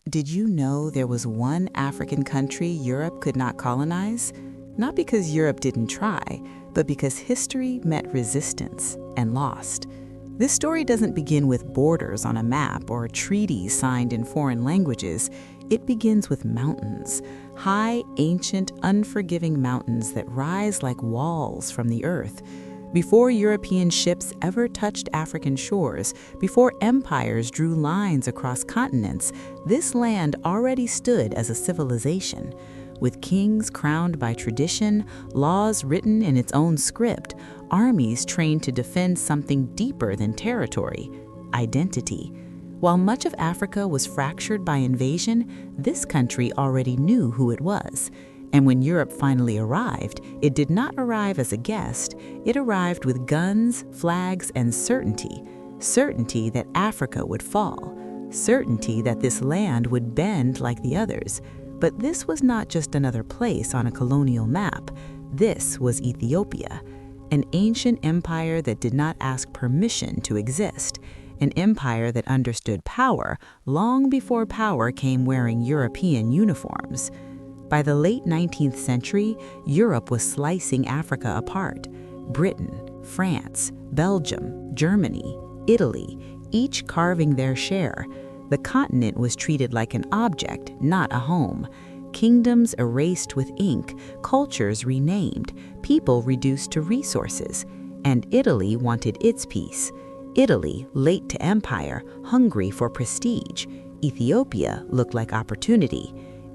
Did you know there was one African country Europe could not colonize? Not because Europe didn't try, but because history met resistance and lost. This story doesn't begin with borders on a map or treaties signed in foreign languages. It begins with mountains, high, ancient, unforgiving mountains that rise like walls from the earth. Before European ships ever touched African shores, before empires drew lines across continents, this land already stood as a civilization. With kings crowned by tradition, laws written in its own script, armies trained to defend something deeper than territory: identity. While much of Africa was fractured by invasion, this country already knew who it was. And when Europe finally arrived, it did not arrive as a guest. It arrived with guns, flags, and certainty. Certainty that Africa would fall. Certainty that this land would bend like the others. But this was not just another place on a colonial map. This was Ethiopia, an ancient empire that did not ask permission to exist. An empire that understood power long before power came wearing European uniforms. By the late 19th century, Europe was slicing Africa apart. Britain, France, Belgium, Germany, Italy, each carving their share. The continent was treated like an object, not a home. Kingdoms erased with ink, cultures renamed, people reduced to resources. And Italy wanted its piece. Italy, late to empire, hungry for prestige. Ethiopia looked like opportunity.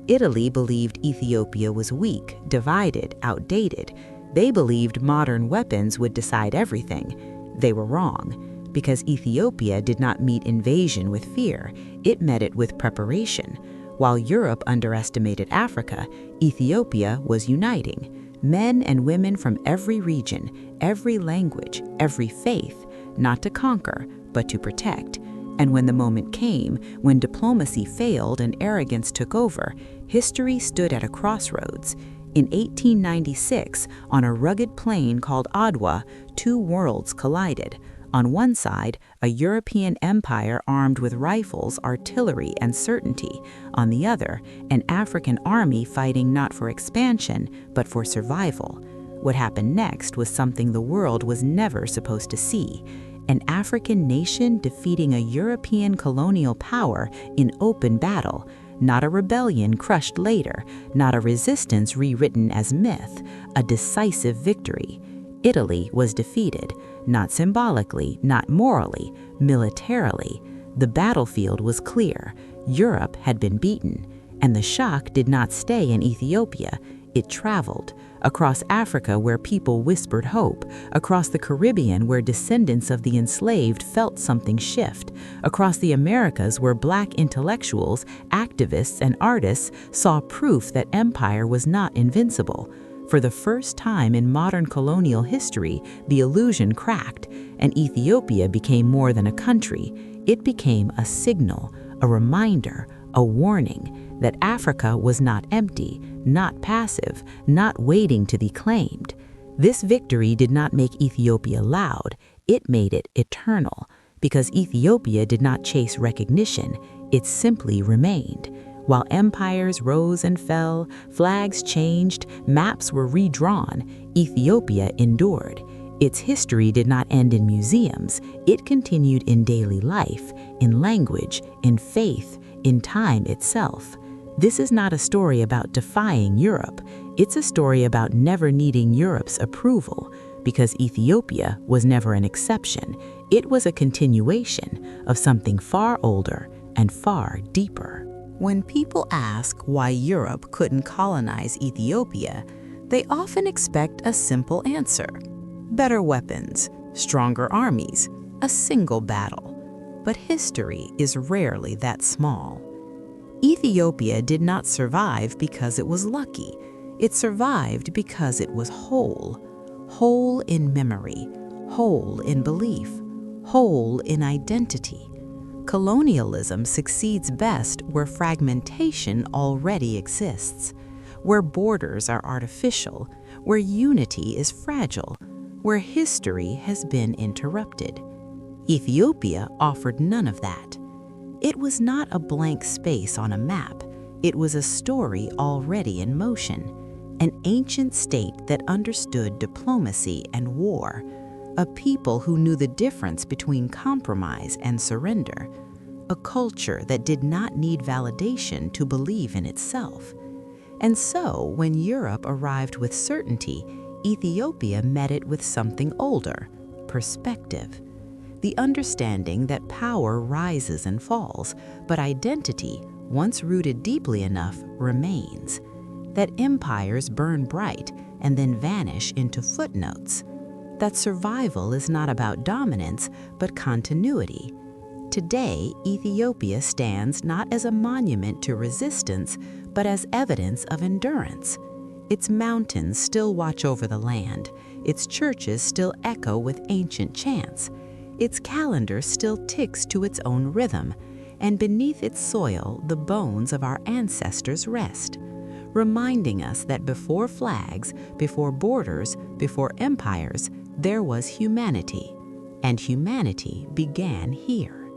Italy believed Ethiopia was weak, divided, outdated. They believed modern weapons would decide everything. They were wrong, because Ethiopia did not meet invasion with fear. It met it with preparation. While Europe underestimated Africa, Ethiopia was uniting. Men and women from every region, every language, every faith, not to conquer, but to protect. And when the moment came, when diplomacy failed and arrogance took over, history stood at a crossroads. In 1896, on a rugged plain called Adwa, two worlds collided. On one side, a European empire armed with rifles, artillery, and certainty. On the other, an African army fighting not for expansion, but for survival. What happened next was something the world was never supposed to see. An African nation defeating a European colonial power in open battle, not a rebellion crushed later, not a resistance rewritten as myth, a decisive victory. Italy was defeated, not symbolically, not morally, militarily. The battlefield was clear. Europe had been beaten, and the shock did not stay in Ethiopia. It traveled across Africa, where people whispered hope, across the Caribbean, where descendants of the enslaved felt something shift, across the Americas, where Black intellectuals, activists, and artists saw proof that empire was not invincible. For the first time in modern colonial history, the illusion cracked, and Ethiopia became more than a country. It became a signal, a reminder, a warning that Africa was not empty, not passive, not waiting to be claimed. This victory did not make Ethiopia loud, it made it eternal, because Ethiopia did not chase recognition, it simply remained. While empires rose and fell, flags changed, maps were redrawn, Ethiopia endured. Its history did not end in museums, it continued in daily life, in language, in faith, in time itself. This is not a story about defying Europe. It's a story about never needing Europe's approval, because Ethiopia was never an exception. It was a continuation of something far older and far deeper. When people ask why Europe couldn't colonize Ethiopia, they often expect a simple answer: better weapons, stronger armies, a single battle. But history is rarely that small. Ethiopia did not survive because it was lucky. It survived because it was whole. Whole in memory, whole in belief, whole in identity. Colonialism succeeds best where fragmentation already exists, where borders are artificial, where unity is fragile, where history has been interrupted. Ethiopia offered none of that. It was not a blank space on a map. It was a story already in motion, an ancient state that understood diplomacy and war, a people who knew the difference between compromise and surrender, a culture that did not need validation to believe in itself. And so, when Europe arrived with certainty, Ethiopia met it with something older, perspective. The understanding that power rises and falls, but identity, once rooted deeply enough, remains. That empires burn bright and then vanish into footnotes. That survival is not about dominance, but continuity. Today, Ethiopia stands not as a monument to resistance, but as evidence of endurance. Its mountains still watch over the land. Its churches still echo with ancient chants. Its calendar still ticks to its own rhythm, and beneath its soil the bones of our ancestors rest, reminding us that before flags, before borders, before empires, there was humanity, and humanity began here.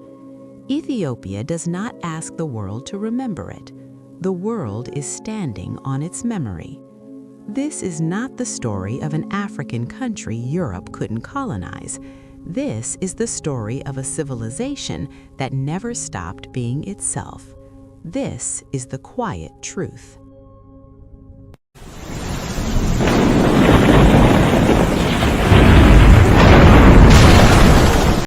Ethiopia does not ask the world to remember it. The world is standing on its memory. This is not the story of an African country Europe couldn't colonize. This is the story of a civilization that never stopped being itself. This is the quiet truth.